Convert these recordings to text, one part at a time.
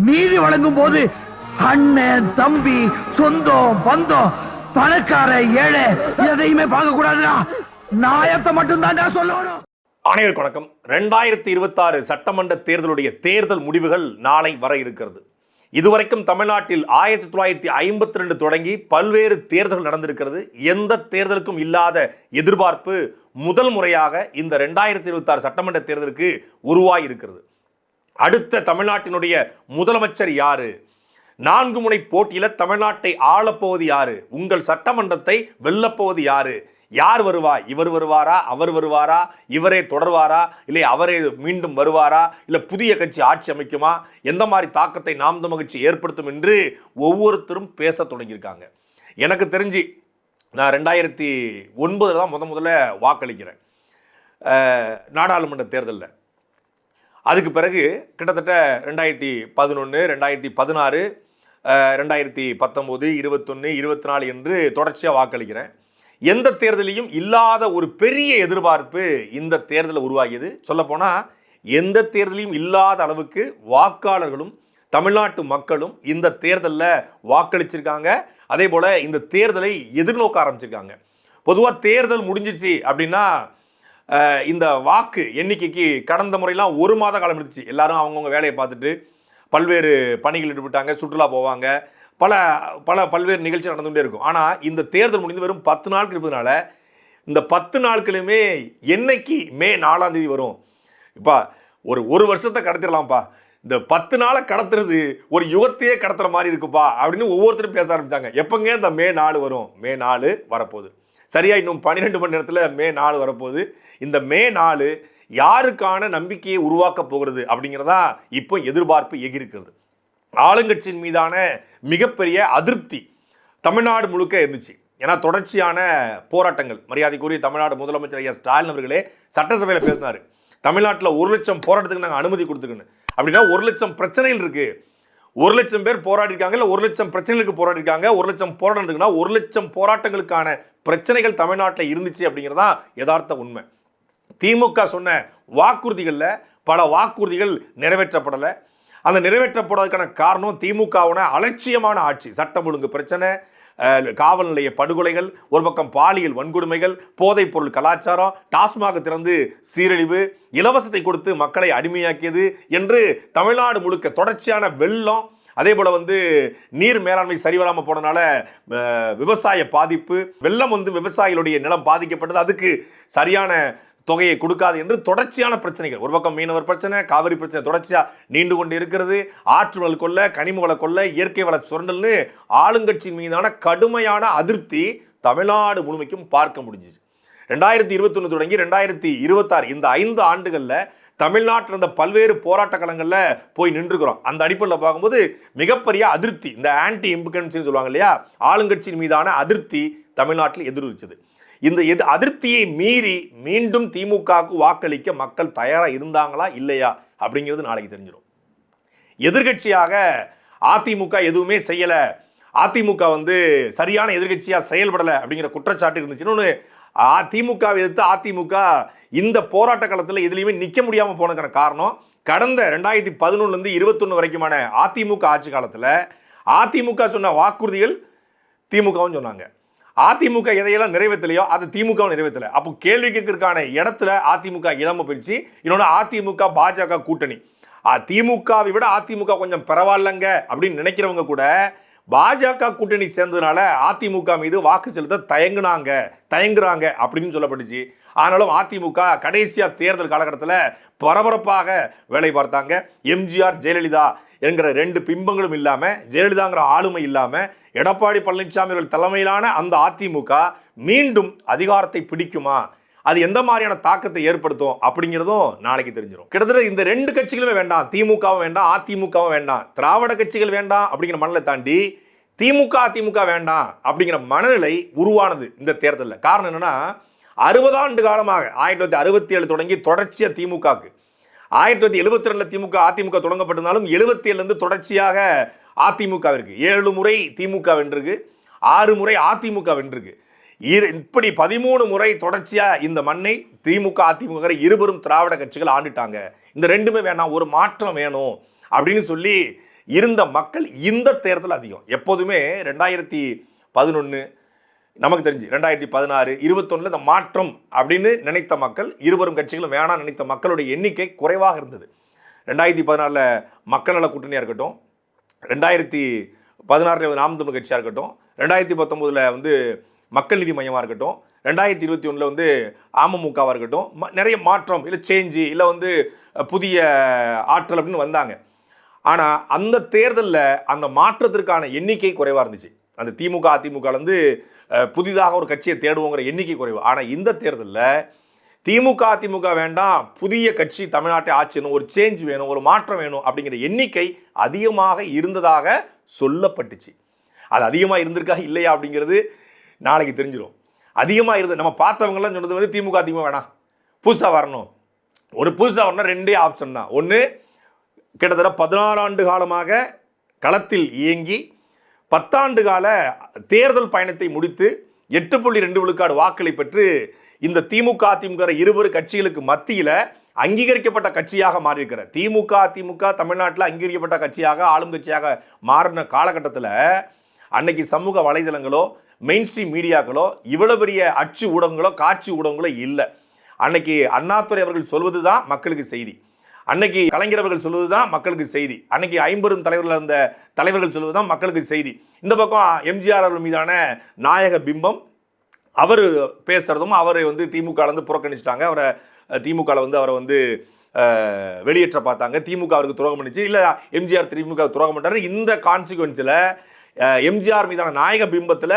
நீதி வழங்கும் போது அண்ணன் தம்பி சொந்தம் பந்தம் பணக்கார ஏழை எதையுமே பார்க்க கூடாதுடா. நாயத்தை மட்டும் தான் சொல்லணும். அனைவருக்கும் வணக்கம். 2026 சட்டமன்ற தேர்தலுடைய தேர்தல் முடிவுகள் நாளை வர இருக்கிறது. இதுவரைக்கும் தமிழ்நாட்டில் 1952 தொடங்கி பல்வேறு தேர்தல்கள் நடந்திருக்கிறது. எந்த தேர்தலுக்கும் இல்லாத எதிர்பார்ப்பு முதல் முறையாக இந்த 2026 சட்டமன்ற தேர்தலுக்கு உருவாகி இருக்கிறது. அடுத்த தமிழ்நாட்டினுடைய முதலமைச்சர் யாரு? 4 முனை போட்டியில தமிழ்நாட்டை ஆளப்போவது யாரு? உங்கள் சட்டமன்றத்தை வெல்லப்போவது யாரு? யார் வருவா? இவர் வருவாரா? அவர் வருவாரா? இவரே தொடர்வாரா? இல்லை அவரே மீண்டும் வருவாரா? இல்லை புதிய கட்சி ஆட்சி அமைக்குமா? எந்த மாதிரி தாக்கத்தை நாம் தமிழர் கட்சி ஏற்படுத்தும் என்று ஒவ்வொருத்தரும் பேச தொடங்கியிருக்காங்க. எனக்கு தெரிஞ்சு நான் 2009 தான் முதல்ல வாக்களிக்கிறேன் நாடாளுமன்ற தேர்தலில். அதுக்கு பிறகு கிட்டத்தட்ட 2011, 2016, 2019, 21, 24 என்று தொடர்ச்சியாக வாக்களிக்கிறேன். எந்த தேர்தலையும் இல்லாத ஒரு பெரிய எதிர்பார்ப்பு இந்த தேர்தலில் உருவாகியது. சொல்லப்போனால் எந்த தேர்தலையும் இல்லாத அளவுக்கு வாக்காளர்களும் தமிழ்நாட்டு மக்களும் இந்த தேர்தலில் வாக்களிச்சிருக்காங்க. அதே போல் இந்த தேர்தலை எதிர்நோக்க ஆரம்பிச்சிருக்காங்க. பொதுவாக தேர்தல் முடிஞ்சிச்சு அப்படின்னா இந்த வாக்கு எண்ணிக்கைக்கு கடந்த முறையெல்லாம் 1 மாத காலம் இருந்துச்சு. எல்லாரும் அவங்கவுங்க வேலையை பார்த்துட்டு பல்வேறு பணிகள் ஈடுபட்டாங்க, சுற்றுலா போவாங்க, பல்வேறு நிகழ்ச்சி நடந்துகிட்டே இருக்கும். ஆனால் இந்த தேர்தல் முடிந்து வெறும் 10 நாட்கள் இருப்பதுனால இந்த 10 நாட்களுமே என்னைக்கு மே 4ஆம் தேதி வரும், இப்போ ஒரு வருஷத்தை கடத்திடலாம்ப்பா, இந்த 10 நாளை கடத்துறது ஒரு யுகத்தையே கடத்துற மாதிரி இருக்குப்பா அப்படின்னு ஒவ்வொருத்தரும் பேச ஆரம்பித்தாங்க. எப்போங்க இந்த மே 4 வரும்? மே 4 வரப்போகுது. சரியா இன்னும் 12 மணி நேரத்தில் மே 4 வரப்போகுது. இந்த மே 4 யாருக்கான நம்பிக்கையை உருவாக்க போகிறது அப்படிங்கிறதா இப்போ எதிர்பார்ப்பு எகிருக்கிறது. ஆளுங்கட்சியின் மீதான மிகப்பெரிய அதிருப்தி தமிழ்நாடு முழுக்க இருந்துச்சு. ஏன்னா தொடர்ச்சியான போராட்டங்கள். மரியாதைக்குரிய தமிழ்நாடு முதலமைச்சர் ஐயா ஸ்டாலின் அவர்களே சட்டசபையில் பேசினார். தமிழ்நாட்டில் 1 லட்சம் போராட்டத்துக்கு நாங்கள் அனுமதி கொடுத்துக்கணும். அப்படின்னா 1 லட்சம் பிரச்சனைகள் இருக்கு. 1 லட்சம் பேர் போராடிருக்காங்க, இல்லை 1 லட்சம் பிரச்சனைகளுக்கு போராடிருக்காங்க. 1 லட்சம் போராட்டம் இருக்குன்னா 1 லட்சம் போராட்டங்களுக்கான பிரச்சனைகள் தமிழ்நாட்டில் இருந்துச்சு அப்படிங்கிறதா யதார்த்த உண்மை. திமுக சொன்ன வாக்குறுதிகளில் பல வாக்குறுதிகள் நிறைவேற்றப்படலை. அந்த நிறைவேற்றப்படுவதற்கான காரணம் திமுகவோட அலட்சியமான ஆட்சி. சட்டம் ஒழுங்கு பிரச்சனை, காவல் நிலைய படுகொலைகள், ஒரு பக்கம் பாலியல் வன்கொடுமைகள், போதைப் பொருள் கலாச்சாரம், டாஸ்மாக திறந்து சீரழிவு, இலவசத்தை கொடுத்து மக்களை அடிமையாக்கியது என்று தமிழ்நாடு முழுக்க தொடர்ச்சியான வெள்ளம், அதே போல் நீர் மேலாண்மை சரிவராமல் போனதுனால விவசாய பாதிப்பு, வெள்ளம் விவசாயிகளுடைய நிலம் பாதிக்கப்பட்டது, அதுக்கு சரியான தொகையை கொடுக்காது என்று தொடர்ச்சியான பிரச்சனைகள். ஒரு பக்கம் மீனவர் பிரச்சனை, காவிரி பிரச்சனை தொடர்ச்சியா நீண்டு கொண்டு இருக்கிறது. ஆற்று வள கொள்ள, கனிம வள கொள்ள, இயற்கை வள சுரண்டல்னு ஆளுங்கட்சியின் மீதான கடுமையான அதிருப்தி தமிழ்நாடு முழுமைக்கும் பார்க்க முடிஞ்சிச்சு. 2021 தொடங்கி 2026 இந்த 5 ஆண்டுகளில் தமிழ்நாட்டில் இருந்த பல்வேறு போராட்ட களங்களில் போய் நின்றுக்கிறோம். அந்த அடிப்படையில் பார்க்கும்போது மிகப்பெரிய அதிருப்தி, இந்த ஆன்டி இம்பகன்சின்னு சொல்லுவாங்க இல்லையா, ஆளுங்கட்சியின் மீதான அதிருப்தி தமிழ்நாட்டில் எதிரொலிச்சது. இந்த அதிருப்தியை மீறி மீண்டும் திமுகவுக்கு வாக்களிக்க மக்கள் தயாராக இருந்தாங்களா இல்லையா அப்படிங்கிறது நாளைக்கு தெரிஞ்சிடும். எதிர்கட்சியாக அதிமுக எதுவுமே செய்யலை, அதிமுக சரியான எதிர்கட்சியாக செயல்படலை அப்படிங்கிற குற்றச்சாட்டு இருந்துச்சு. இன்னொன்று, திமுகவை எதிர்த்து அதிமுக இந்த போராட்ட காலத்தில் எதுலையுமே நிற்க முடியாமல் போனதுக்கான காரணம், கடந்த 2011 21 வரைக்குமான அதிமுக ஆட்சி காலத்தில் அதிமுக சொன்ன வாக்குறுதிகள் திமுகவும் சொன்னாங்க. அதிமுக எதையெல்லாம் நிறைவேற்றலையோ அது திமுகவும் நிறைவேற்றலை. அப்போ கேள்வி கேட்கறதுக்கான இடத்துல அதிமுக இளம போயிடுச்சு. இன்னொன்று, அதிமுக பாஜக கூட்டணி, திமுகவை விட அதிமுக கொஞ்சம் பரவாயில்லைங்க அப்படின்னு நினைக்கிறவங்க கூட பாஜக கூட்டணி சேர்ந்ததுனால அதிமுக மீது வாக்கு செலுத்த தயங்குறாங்க அப்படின்னு சொல்லப்பட்டுச்சு. ஆனாலும் அதிமுக கடைசியா தேர்தல் காலகட்டத்தில் பரபரப்பாக வேலை பார்த்தாங்க. எம்ஜிஆர் ஜெயலலிதா என்கிற 2 பிம்பங்களும் இல்லாமல், ஜெயலலிதாங்கிற ஆளுமை இல்லாமல், எடப்பாடி பழனிசாமி அவர்கள் தலைமையிலான அந்த அதிமுக மீண்டும் அதிகாரத்தை பிடிக்குமா, அது எந்த மாதிரியான தாக்கத்தை ஏற்படுத்தும் அப்படிங்கிறதும் நாளைக்கு தெரிஞ்சிடும். கிட்டத்தட்ட இந்த 2 கட்சிகளுமே வேண்டாம், திமுகவும் வேண்டாம், அதிமுகவும் வேண்டாம், திராவிட கட்சிகள் வேண்டாம் அப்படிங்கிற மனநிலை தாண்டி திமுக அதிமுக வேண்டாம் அப்படிங்கிற மனநிலை உருவானது இந்த தேர்தலில். காரணம் என்னன்னா, 60 ஆண்டு காலமாக 1967 தொடங்கி தொடர்ச்சியாக திமுகவுக்கு, 1972 திமுக அதிமுக தொடங்கப்பட்டிருந்தாலும் 77 தொடர்ச்சியாக அதிமுக இருக்கு. 7 முறை திமுக வென்றிருக்கு, 6 முறை அதிமுக வென்றிருக்கு. இப்படி 13 முறை தொடர்ச்சியா இந்த மண்ணை திமுக அதிமுக இருவரும் திராவிட கட்சிகள் ஆண்டுட்டாங்க. இந்த ரெண்டுமே வேணாம், ஒரு மாற்றம் வேணும் அப்படின்னு சொல்லி இருந்த மக்கள் இந்த தேர்தல் அதிகம். எப்போதுமே 2011 நமக்கு தெரிஞ்சு 2016 21 இந்த மாற்றம் அப்படின்னு நினைத்த மக்கள், இருவரும் கட்சிகளும் வேணாம் நினைத்த மக்களுடைய எண்ணிக்கை குறைவாக இருந்தது. 2014 மக்கள் நல கூட்டணியாக இருக்கட்டும், 2016 நாம் தமிழர் கட்சியாக இருக்கட்டும், 2019 வந்து மக்கள் நீதி மையமாக இருக்கட்டும், 2021 வந்து அமமுகவாக இருக்கட்டும், நிறைய மாற்றம் இல்லை சேஞ்சு இல்லை வந்து புதிய ஆற்றல் அப்படின்னு வந்தாங்க. ஆனால் அந்த தேர்தலில் அந்த மாற்றத்திற்கான எண்ணிக்கை குறைவாக இருந்துச்சு. அந்த திமுக அதிமுக வந்து புதிதாக ஒரு கட்சியை தேடுவோங்கிற எண்ணிக்கை குறைவு. ஆனால் இந்த தேர்தலில் திமுக அதிமுக வேண்டாம், புதிய கட்சி தமிழ்நாட்டை ஆட்சியணும், ஒரு சேஞ்ச் வேணும், ஒரு மாற்றம் வேணும் அப்படிங்கிற எண்ணிக்கை அதிகமாக இருந்ததாக சொல்லப்பட்டுச்சு. அது அதிகமாக இருந்திருக்கா இல்லையா அப்படிங்கிறது நாளைக்கு தெரிஞ்சிடும். அதிகமாக இருந்தது நம்ம பார்த்தவங்கலாம் சொன்னது வந்து திமுக அதிமுக வேணாம், புதுசாக வரணும். ஒரு புதுசாக வரணும் ரெண்டே ஆப்ஷன் தான். ஒன்று, கிட்டத்தட்ட 16 ஆண்டு காலமாக களத்தில் இயங்கி 10 ஆண்டு கால தேர்தல் பயணத்தை முடித்து 8.2 விழுக்காடு வாக்களை பெற்று இந்த திமுக அதிமுக இருவரு கட்சிகளுக்கு மத்தியில் அங்கீகரிக்கப்பட்ட கட்சியாக மாறியிருக்கிற திமுக அதிமுக தமிழ்நாட்டில் அங்கீகரிக்கப்பட்ட கட்சியாக ஆளும் கட்சியாக மாறின காலகட்டத்தில் அன்னைக்கு சமூக வலைதளங்களோ மெயின் ஸ்ட்ரீம் மீடியாக்களோ இவ்வளவு பெரிய அச்சு ஊடகங்களோ காட்சி ஊடகங்களோ இல்லை. அன்னைக்கு அண்ணாதுரை அவர்கள் சொல்வது தான் மக்களுக்கு செய்தி, அன்னைக்கு கலைஞர் அவர்கள் சொல்வது தான் மக்களுக்கு செய்தி, அன்னைக்கு 50 தலைவர்கள் இருந்த தலைவர்கள் சொல்வது தான் மக்களுக்கு செய்தி. இந்த பக்கம் எம்ஜிஆர் அவர்கள் மீதான நாயக பிம்பம், அவர் பேசுறதும் அவரை வந்து திமுக வந்து புறக்கணிச்சிட்டாங்க, அவரை திமுக வந்து அவரை வந்து வெளியேற்ற பார்த்தாங்க, திமுக அவருக்கு துரோகம் பண்ணிச்சு, இல்லை எம்ஜிஆர் திமுக துரோகம் பண்ணிட்டாரு. இந்த கான்சிக்வன்ஸில் எம்ஜிஆர் மீதான நாயக பிம்பத்தில்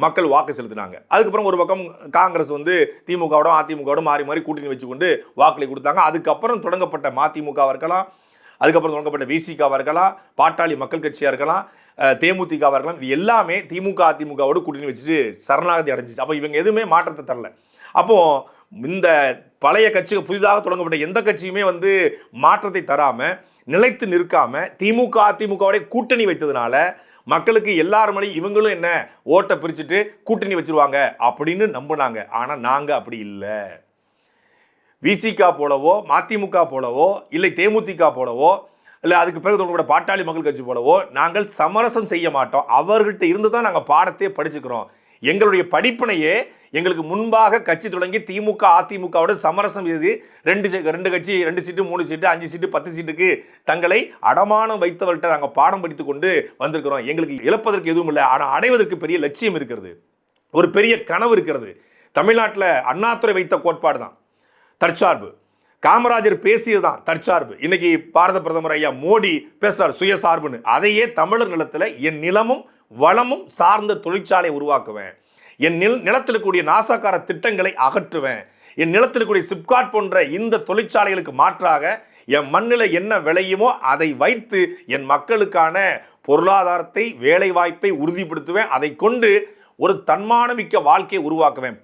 மக்கள் வாக்கு செலுத்தினாங்க. அதுக்கப்புறம் ஒரு பக்கம் காங்கிரஸ் வந்து திமுகவோட அதிமுகவோட மாறி மாறி கூட்டணி வச்சுக்கொண்டு வாக்களை கொடுத்தாங்க. அதுக்கப்புறம் தொடங்கப்பட்ட மதிமுகவாக இருக்கலாம், அதுக்கப்புறம் தொடங்கப்பட்ட விசிகாவாக இருக்கலாம், பாட்டாளி மக்கள் கட்சியாக இருக்கலாம், தேமுதிகவாக இருக்கலாம், இது எல்லாமே திமுக அதிமுகவோட கூட்டணி வச்சுட்டு சரணாகதி அடைஞ்சிச்சு. அப்போ இவங்க எதுவுமே மாற்றத்தை தரல. அப்போது இந்த பழைய கட்சிகள் புதிதாக தொடங்கப்பட்ட எந்த கட்சியுமே வந்து மாற்றத்தை தராமல் நிலைத்து நிற்காமல் திமுக அதிமுகவோட கூட்டணி வைத்ததுனால மக்களுக்கு எல்லாருமே இவங்களும் என்ன ஓட்டை பிரிச்சுட்டு கூட்டணி வச்சிருவாங்க அப்படின்னு நம்பினாங்க. ஆனால் நாங்கள் அப்படி இல்லை. விசிகா போலவோ மதிமுக போலவோ இல்லை தேமுதிக போலவோ இல்லை அதுக்கு பிறகு தொடங்கப்பட்ட பாட்டாளி மக்கள் கட்சி போலவோ நாங்கள் சமரசம் செய்ய மாட்டோம். அவர்கள்ட்ட இருந்து தான் நாங்கள் பாடத்தையே படிச்சுக்கிறோம். எங்களுடைய படிப்பினையே எங்களுக்கு முன்பாக கட்சி தொடங்கி திமுக அதிமுகவோட சமரசம் செய்து ரெண்டு கட்சி 2 சீட்டு 3 சீட்டு 5 சீட்டு 10 சீட்டுக்கு தங்களை அடமானம் வைத்தவர்கிட்ட நாங்கள் பாடம் படித்து கொண்டு வந்திருக்கிறோம். எங்களுக்கு இழப்பதற்கு எதுவும் இல்லை, ஆனால் அடைவதற்கு பெரிய லட்சியம் இருக்கிறது, ஒரு பெரிய கனவு இருக்கிறது. தமிழ்நாட்டில் அண்ணாதுரை வைத்த கோட்பாடு தான் தற்சார்பு, காமராஜர் பேசியதுதான் தற்சார்பு. இன்னைக்கு பாரத பிரதமர் ஐயா மோடி பேசுறார் சுயசார்புன்னு. அதையே தமிழர் நிலத்தில் என் நிலமும் வளமும் சார்ந்த தொழிற்சாலை உருவாக்குவேன், என் நிலத்தில் கூடிய நாசாக்கார திட்டங்களை அகற்றுவேன், என் நிலத்தில் கூடிய சிப்காட் போன்ற இந்த தொழிற்சாலைகளுக்கு மாற்றாக என் மண்ணில் என்ன விளையுமோ அதை வைத்து என் மக்களுக்கான பொருளாதாரத்தை வேலை வாய்ப்பை உறுதிப்படுத்துவேன், அதை கொண்டு ஒரு தன்மானமிக்க வாழ்க்கையை உருவாக்குவேன்.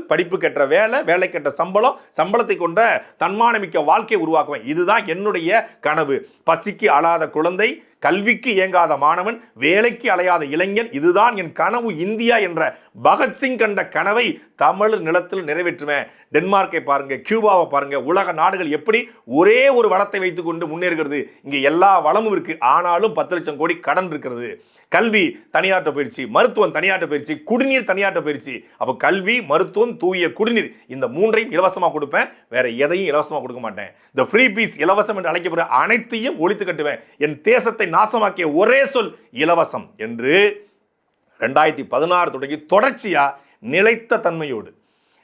படிப்பு கெட்ட வேலை, வேலை கெட்ட சம்பளம், சம்பளத்தை கொண்ட தன்மானமிக்க வாழ்க்கையை உருவாக்குவேன். இதுதான் என்னுடைய கனவு. பசிக்கு அழாத குழந்தை, கல்விக்கு ஏங்காத மாணவன், வேலைக்கு அலையாத இளைஞன், இதுதான் என் கனவு இந்தியா என்ற பகத்சிங் கண்ட கனவை தமிழர் நிலத்தில் நிறைவேற்றுவேன். டென்மார்க்கை பாருங்க, கியூபாவை பாருங்க, உலக நாடுகள் எப்படி ஒரே ஒரு வளத்தை வைத்துக் கொண்டு முன்னேறுகிறது. இங்கே எல்லா வளமும் இருக்கு, ஆனாலும் 10 லட்சம் கோடி கடன் இருக்கிறது. கல்வி தனியாற்ற பயிற்சி, மருத்துவம் தனியாற்ற பயிற்சி, குடிநீர் தனியாற்ற பயிற்சி. அப்போ கல்வி, மருத்துவம், தூய குடிநீர், இந்த 3ஐயும் இலவசமாக கொடுப்பேன், வேற எதையும் இலவசமாக கொடுக்க மாட்டேன். இந்த ஃப்ரீ பீஸ், இலவசம் என்று அழைக்கப்படுற அனைத்தையும் ஒழித்து கட்டுவேன். என் தேசத்தை நாசமாக்கிய ஒரே சொல் இலவசம் என்று 2016 தொடங்கி தொடர்ச்சியா நிலைத்த தன்மையோடு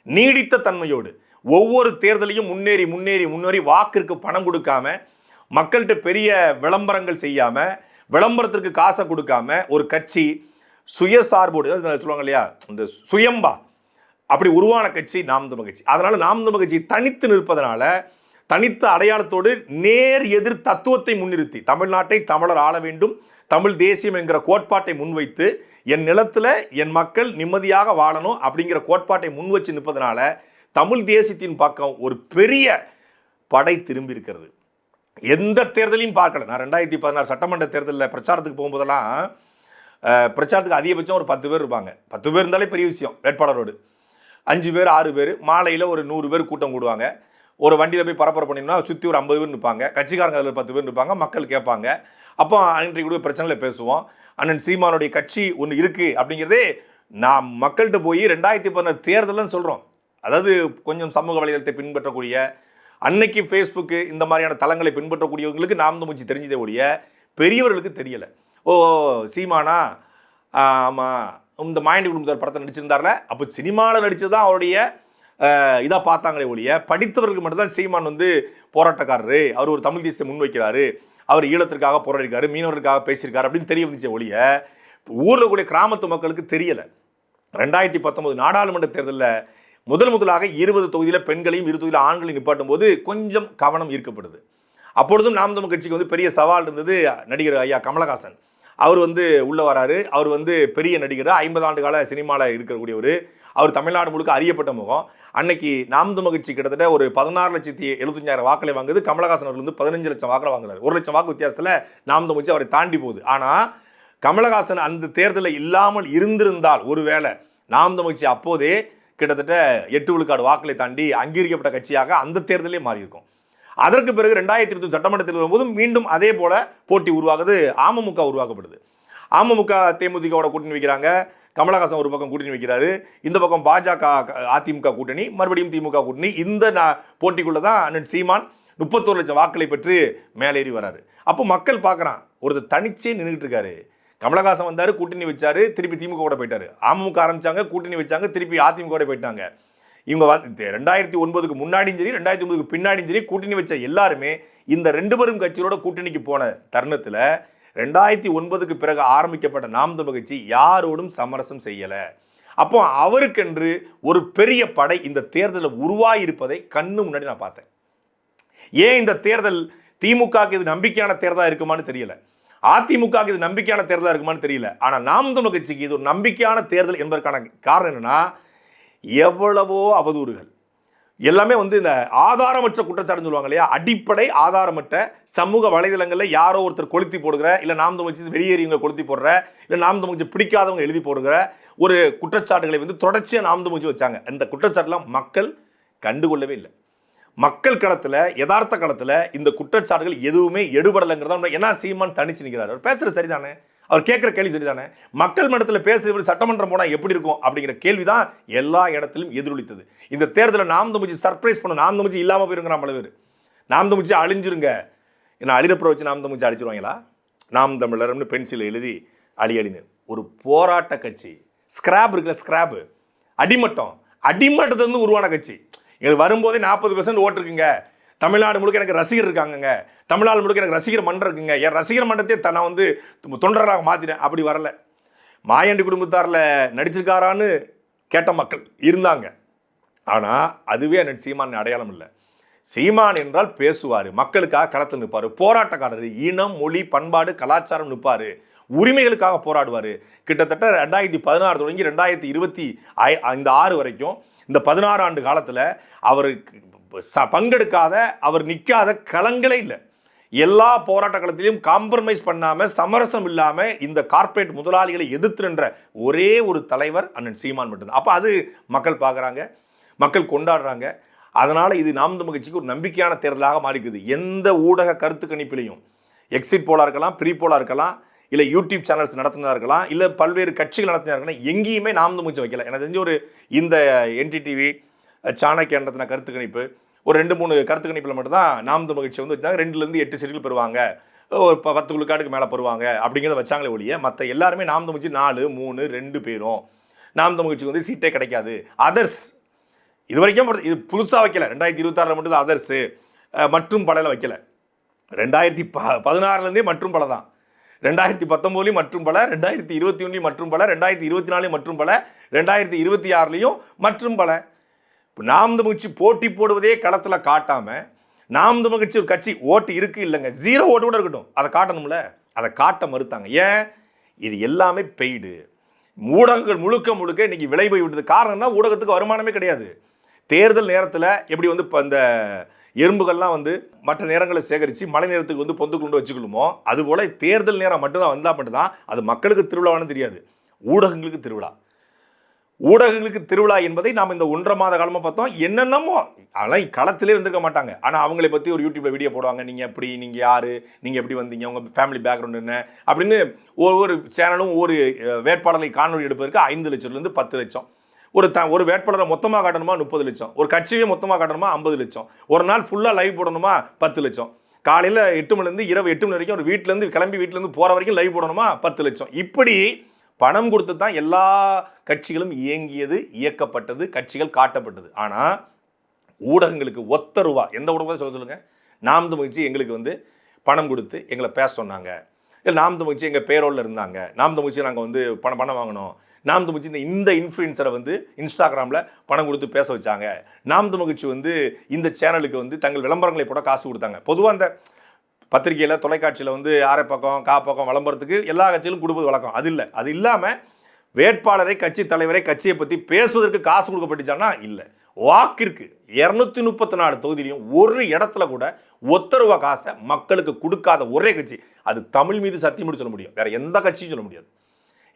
நீடித்த தன்மையோடு ஒவ்வொரு தேர்தலையும் முன்னேறி வாக்கிற்கு பணம் கொடுக்காம, மக்கள்கிட்ட பெரிய விளம்பரங்கள் செய்யாம, விளம்பரத்திற்கு காசை கொடுக்காம ஒரு கட்சி சுயசார்போடு சொல்லுவாங்க இல்லையா, இந்த சுயம்பா அப்படி உருவான கட்சி நாம் தமிழர் கட்சி. அதனால நாம் தமிழர் கட்சி தனித்து நிற்பதனால, தனித்த அடையாளத்தோடு நேர் எதிர் தத்துவத்தை முன்னிறுத்தி தமிழ்நாட்டை தமிழர் ஆள வேண்டும், தமிழ் தேசியம் என்கிற கோட்பாட்டை முன்வைத்து என் நிலத்துல என் மக்கள் நிம்மதியாக வாழணும் அப்படிங்கிற கோட்பாட்டை முன் வச்சு நிற்பதனால தமிழ் தேசியத்தின் பக்கம் ஒரு பெரிய படை திரும்பி இருக்கிறது. எந்த தேர்தலையும் பார்க்கல. நான் 2016 சட்டமன்ற தேர்தலில் பிரச்சாரத்துக்கு போகும்போதெல்லாம் பிரச்சாரத்துக்கு அதிகபட்சம் ஒரு 10 பேர் இருப்பாங்க. 10 பேர் இருந்தாலே பெரிய விஷயம். வேட்பாளரோடு 5 பேர் 6 பேர், மாலையில் ஒரு 100 பேர் கூட்டம் கூடுவாங்க. ஒரு வண்டியில் போய் பரப்புரை பண்ணினா சுற்றி ஒரு 50 பேர் நிற்பாங்க, கட்சிக்காரங்க அதில் 10 பேர் நிற்பாங்க, மக்கள் கேட்பாங்க. அப்போ அன்றைக்கு கூட பிரச்சனையில் பேசுவோம். அண்ணன் சீமானுடைய கட்சி ஒன்று இருக்குது அப்படிங்கிறதே நான் மக்கள்கிட்ட போய் 2016 தேர்தல்னு சொல்கிறோம். அதாவது கொஞ்சம் சமூக வலைதளத்தை பின்பற்றக்கூடிய, அன்னைக்கு ஃபேஸ்புக்கு இந்த மாதிரியான தளங்களை பின்பற்றக்கூடியவங்களுக்கு நாம் தமிழ்ச்சி தெரிஞ்சதே ஒழிய பெரியவர்களுக்கு தெரியலை. ஓ சீமானா, ஆமாம் இந்த மாயண்டி குடும்பத்தார் படத்தை நடிச்சிருந்தார்ல, அப்போ சினிமாவில் நடித்தது தான் அவருடைய இதாக பார்த்தாங்களே ஒழிய படித்தவர்களுக்கு மட்டும்தான் சீமான் வந்து போராட்டக்காரரு, அவர் ஒரு தமிழ் தேசத்தை முன்வைக்கிறாரு, அவர் ஈழத்திற்காக போராடிருக்காரு, மீனவர்களுக்காக பேசியிருக்காரு அப்படின்னு தெரிய வந்துச்சே ஒழிய ஊரில் கூடிய கிராமத்து மக்களுக்கு தெரியலை. 2019 நாடாளுமன்ற தேர்தலில் முதலாக 20 தொகுதியில் பெண்களையும் 20 தொகுதியில் ஆண்களையும் நிப்பாட்டும் போது கொஞ்சம் கவனம் ஈர்க்கப்படுது. அப்பொழுதும் நாம் தமிழ் கட்சிக்கு வந்து பெரிய சவால் இருந்தது. நடிகர் ஐயா கமலஹாசன் அவர் வந்து உள்ளே வராரு. அவர் வந்து பெரிய நடிகர், 50 ஆண்டு கால சினிமாவில் இருக்கக்கூடியவர், அவர் தமிழ்நாடு முழுக்க அறியப்பட்ட முகம். அன்னைக்கு நாம் தமிழ் கட்சி கிட்டத்தட்ட ஒரு 16,75,000 வாக்களை வாங்குது. கமலஹாசன் அவர்கள் வந்து 15 லட்சம் வாக்களை வாங்குறாரு. 1 லட்சம் வாக்கு வித்தியாசத்தில் நாம் தமிழ் கட்சி அவரை தாண்டி போகுது. ஆனால் கமலஹாசன் அந்த தேர்தலில் இல்லாமல் இருந்திருந்தால் ஒருவேளை நாம் தமிழ் கட்சி அப்போதே கிட்டத்தட்ட 8 விழுக்காடு வாக்களை தாண்டி அங்கீகரிக்கப்பட்ட கட்சியாக அந்த தேர்தலே மாறி இருக்கும். அதற்கு பிறகு 2020 சட்டமன்ற தேர்தல் வரும்போது மீண்டும் அதே போல போட்டி உருவாகுது. அமமுக உருவாக்கப்படுது. அமமுக தேமுதிகவோட கூட்டணி வைக்கிறாங்க. கமலஹாசன் ஒரு பக்கம் கூட்டணி வைக்கிறாரு, இந்த பக்கம் பாஜக அதிமுக கூட்டணி, மறுபடியும் திமுக கூட்டணி. இந்த போட்டிக்குள்ள தான் அண்ணன் சீமான் 31 லட்சம் வாக்களை பெற்று மேலேறி வராரு. அப்போ மக்கள் பார்க்குறான், ஒருத்தர் தனிச்சே நின்றுட்டு இருக்காரு. கமலஹாசன் வந்தாரு, கூட்டணி வச்சாரு, திருப்பி திமுக கூட போயிட்டாரு. அமமுக ஆரம்பிச்சாங்க, கூட்டணி வச்சாங்க, திருப்பி அதிமுக கூட போயிட்டாங்க. இவங்க 2009க்கு முன்னாடியும் சரி 2009க்கு பின்னாடியும் சரி கூட்டணி வச்ச எல்லாருமே இந்த 2 பெரும் கட்சிகளோட கூட்டணிக்கு போன தருணத்தில் 2009க்கு பிறகு ஆரம்பிக்கப்பட்ட நாம் தமிழ் கட்சி யாரோடும் சமரசம் செய்யலை. அப்போ அவருக்கென்று ஒரு பெரிய படை இந்த தேர்தலில் உருவாயிருப்பதை கண்ணு முன்னாடி நான் பார்த்தேன். ஏன் இந்த தேர்தல் திமுகவுக்கு இது நம்பிக்கையான தேர்தலாக இருக்குமான்னு தெரியல, அதிமுகவுக்கு இது நம்பிக்கையான தேர்தலாக இருக்குமான்னு தெரியல. ஆனால் நாம் தமிழ் கட்சிக்கு இது ஒரு நம்பிக்கையான தேர்தல் என்பதற்கான காரணம் என்னன்னா, எவ்வளவோ அவதூறுகள் எல்லாமே வந்து இந்த ஆதாரமற்ற குற்றச்சாட்டுன்னு சொல்லுவாங்க இல்லையா, அடிப்படை ஆதாரமற்ற சமூக வலைதளங்களில் யாரோ ஒருத்தர் கொளுத்தி போடுகிற, இல்லை நாம் தமிழ் வெளியேறியவங்க கொளுத்தி போடுற, இல்லை நாம் தமிழ் பிடிக்காதவங்க எழுதி போடுகிற ஒரு குற்றச்சாட்டுகளை வந்து தொடர்ச்சியாக நாம் தமிழ் வச்சாங்க. அந்த குற்றச்சாட்டுலாம் மக்கள் கண்டுகொள்ளவே இல்லை. மக்கள் களத்தில், யதார்த்த களத்தில் இந்த குற்றச்சாட்டுகள் எதுவுமே எடுபடலைங்கிறதா. ஏன்னா சீமான் தனிச்சு நிற்கிறார், அவர் பேசுகிறது சரிதானே, அவர் கேட்குற கேள்வி சரிதானே, மக்கள் மன்றத்தில் பேசுகிற சட்டமன்றம் போனால் எப்படி இருக்கும் அப்படிங்கிற கேள்வி தான் எல்லா இடத்திலும் எதிரொலித்தது. இந்த தேர்தலில் நாம் தமிழ் சர்ப்ரைஸ் பண்ண, நாம் தமிழ் இல்லாமல் போயிருங்கிற பல பேர், நாம் தமிழ் அழிஞ்சிருங்க, ஏன்னா அழிறப்புற வச்சு நாம் தமிழ் அழிச்சிருவாங்களா, நாம் தமிழர்னு பென்சில் எழுதி அழின்னு ஒரு போராட்ட கட்சி. ஸ்கிராப் இருக்குல்ல, ஸ்கிராப் அடிமட்டத்திலிருந்து உருவான கட்சி. எங்களுக்கு வரும்போதே 40% ஓட்டு இருக்குங்க, தமிழ்நாடு முழுக்க எனக்கு ரசிகர் இருக்காங்க, தமிழ்நாடு முழுக்க எனக்கு ரசிகர் மன்றம் இருக்குங்க, என் ரசிகர் மன்றத்தை நான் வந்து தொண்டராக மாற்றினேன். அப்படி வரல. மாயாண்டி குடும்பத்தாரில் நடிச்சிருக்காரான்னு கேட்ட மக்கள் இருந்தாங்க. ஆனால் அதுவே அண்ணன் சீமான் அடையாளம் இல்லை. சீமான் என்றால் பேசுவார், மக்களுக்காக களத்தில் நிற்பார், போராட்டக்காரர், இனம், மொழி, பண்பாடு, கலாச்சாரம் நிற்பார், உரிமைகளுக்காக போராடுவார். கிட்டத்தட்ட 2016 தொடங்கி 2026 வரைக்கும் இந்த 16 ஆண்டு காலத்தில் அவருக்கு பங்கெடுக்காத, அவர் நிற்காத களங்களே இல்லை. எல்லா போராட்ட களத்திலையும் காம்ப்ரமைஸ் பண்ணாமல், சமரசம் இல்லாமல் இந்த கார்ப்பரேட் முதலாளிகளை எதிர்த்து நின்ற ஒரே ஒரு தலைவர் அண்ணன் சீமான் மட்டும்தான். அப்போ அது மக்கள் பார்க்குறாங்க, மக்கள் கொண்டாடுறாங்க. அதனால் இது நாம் தமிழ் கட்சிக்கு ஒரு நம்பிக்கையான தேர்தலாக மாறிக்குது. எந்த ஊடக கருத்து கணிப்பிலையும், எக்ஸிட் போலாக இருக்கலாம், ப்ரீ போலாக இருக்கலாம், இல்லை யூடியூப் சேனல்ஸ் நடத்தினதாக இருக்கலாம், இல்லை பல்வேறு கட்சிகள் நடத்தினா இருக்கலாம், எங்கேயுமே நாம் தமிழ் வைக்கல. எனக்கு தெரிஞ்ச ஒரு இந்த NTTV சாணக்கிய நடத்தின கருத்து கணிப்பு ஒரு 2-3 கருத்து கணிப்பில் மட்டும்தான் நாம் தமிழ் கட்சி வந்து வச்சாங்க. 2லேருந்து 8 சீட்டுகள் பெறுவாங்க, ஒரு 10 விழுக்காட்டுக்கு மேலே பெறுவாங்க அப்படிங்கிறத வச்சாங்களே ஒழிய மற்ற எல்லாருமே நாம் தமிழ் 4, 3, 2 பேரும் நாம் தமிழ் கட்சிக்கு வந்து சீட்டே கிடைக்காது. அதர்ஸ் இது வரைக்கும் இது புதுசாக வைக்கல. 2026 மட்டும் தான் அதர்ஸு மற்றும் பல வைக்கல. 2016 மற்றும் பல தான், 2019 மற்றும் பல, 2021 மற்றும் பல, 2024 மற்றும் பல, 2026 மற்றும் பல. இப்போ நாம் தமிழ் போட்டி போடுவதே களத்தில் காட்டாமல், நாம் தமிழ் ஒரு கட்சி ஓட்டு இருக்கு இல்லைங்க, 0 ஓட்டு கூட இருக்கட்டும், அதை காட்டணும்ல, அதை காட்ட மறுத்தாங்க. ஏன்? இது எல்லாமே பெய்டு. ஊடகங்கள் முழுக்க இன்னைக்கு விலை போய் விட்டது. காரணம்னா ஊடகத்துக்கு வருமானமே கிடையாது. தேர்தல் நேரத்தில் எப்படி வந்து இப்போ இந்த எறும்புகள்லாம் வந்து மற்ற நேரங்களை சேகரித்து மழை நேரத்துக்கு வந்து பொந்து கொண்டு வச்சுக்கணுமோ, அதுபோல் தேர்தல் நேரம் மட்டும்தான் வந்தால் மட்டும்தான் அது மக்களுக்கு திருவிழாவானு தெரியாது, ஊடகங்களுக்கு திருவிழா. ஊடகங்களுக்கு திருவிழா என்பதை நாம் இந்த 1.5 மாத காலமா பார்த்தோம். என்னென்னமோ அதெல்லாம் களத்திலே இருந்திருக்க மாட்டாங்க. ஆனா அவங்களை பத்தி ஒரு யூடியூப்ல வீடியோ போடுவாங்க. நீங்க எப்படி, நீங்க யாரு, நீங்க எப்படி வந்தீங்க, உங்க ஃபேமிலி பேக்ரவுண்ட் என்ன அப்படின்னு ஒவ்வொரு சேனலும் ஒரு வேட்பாளரை காணொலி எடுப்பதற்கு 5 லட்சம்லேருந்து 10 லட்சம். ஒரு வேட்பாளரை மொத்தமாக காட்டணுமா 30 லட்சம், ஒரு கட்சியை மொத்தமாக காட்டணுமா 50 லட்சம், ஒரு நாள் ஃபுல்லாக லைவ் போடணுமா 10 லட்சம், காலையில் 8 மணிலேருந்து இரவு 8 மணி வரைக்கும் ஒரு வீட்டிலேருந்து கிளம்பி வீட்டிலேருந்து போகிற வரைக்கும் லைவ் போடணுமா 10 லட்சம். இப்படி பணம் கொடுத்து தான் எல்லா கட்சிகளும் இயங்கியது, இயக்கப்பட்டது, கட்சிகள் காட்டப்பட்டது. ஆனால் ஊடகங்களுக்கு ஒத்த ரூபா, எந்த ஊடகம் சொல்லுங்க, நாம் தமிழ் கட்சி எங்களுக்கு வந்து பணம் கொடுத்து எங்களை பேச சொன்னாங்க, இல்லை நாம் தமிழ் கட்சி எங்கள் பேரோலில் இருந்தாங்க, நாம் தமிழ் கட்சி நாங்கள் வந்து பணம் வாங்கினோம், நாம் தமிழ் கட்சி இந்த இன்ஃப்ளூயன்சரை வந்து இன்ஸ்டாகிராமில் பணம் கொடுத்து பேச வச்சாங்க, நாம் தமிழ் கட்சி வந்து இந்த சேனலுக்கு வந்து தங்கள் விளம்பரங்களை போட காசு கொடுத்தாங்க. பொதுவாக அந்த பத்திரிகையில் தொலைக்காட்சியில் வந்து அரை பக்கம் காப்பக்கம் விளம்பரத்துக்கு எல்லா கட்சியிலும் கொடுப்பது வழக்கம். அது இல்லை. அது இல்லாமல் வேட்பாளரை, கட்சி தலைவரை, கட்சியை பற்றி பேசுவதற்கு காசு கொடுக்கப்பட்டுச்சாங்கன்னா இல்லை. வாக்கிற்கு 234 தொகுதியிலையும் ஒரு இடத்துல கூட ஒத்த ரூபா காசை மக்களுக்கு கொடுக்காத ஒரே கட்சி அது தமிழ் மீது சத்தியம் சொல்ல முடியும். வேற எந்த கட்சியும் சொல்ல முடியாது.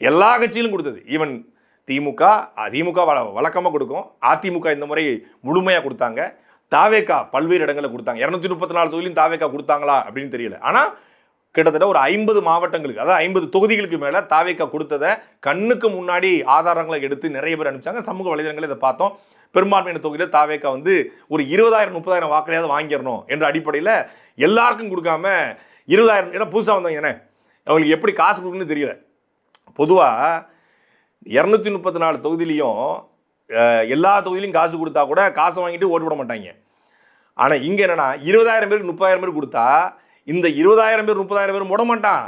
எல்லா கட்சியிலும் கொடுத்தது. ஈவன் திமுக வழக்கமாக கொடுக்கும், அதிமுக இந்த முறை முழுமையாக கொடுத்தாங்க, தாவேகா பல்வேறு இடங்களில் கொடுத்தாங்க. 234 தொகுதியிலும் தாவேகா கொடுத்தாங்களா அப்படின்னு தெரியல. ஆனால் கிட்டத்தட்ட ஒரு 50 மாவட்டங்களுக்கு, அதாவது 50 தொகுதிகளுக்கு மேலே தாவேகா கொடுத்ததை கண்ணுக்கு முன்னாடி ஆதாரங்களை எடுத்து நிறைய பேர் அனுப்பிச்சாங்க. சமூக வலைதளங்களை இதை பார்த்தோம். பெரும்பான்மையான தொகுதியில் தாவேகா வந்து ஒரு 20,000-30,000 வாக்குலையாவது வாங்கிடணும் என்ற அடிப்படையில் எல்லாருக்கும் கொடுக்காம 20,000, ஏன்னா புதுசாக வந்தவங்க என்ன அவங்களுக்கு எப்படி காசு கொடுக்குன்னு தெரியல. பொதுவாக 234 தொகுதியிலையும் எல்லா தொகுதியிலையும் காசு கொடுத்தா கூட காசை வாங்கிட்டு ஓட்டு போட மாட்டாங்க. ஆனால் இங்கே என்னன்னா 20,000 பேருக்கு 30,000 பேர் கொடுத்தா இந்த 20,000 பேர் 30,000 பேர் போட மாட்டான்,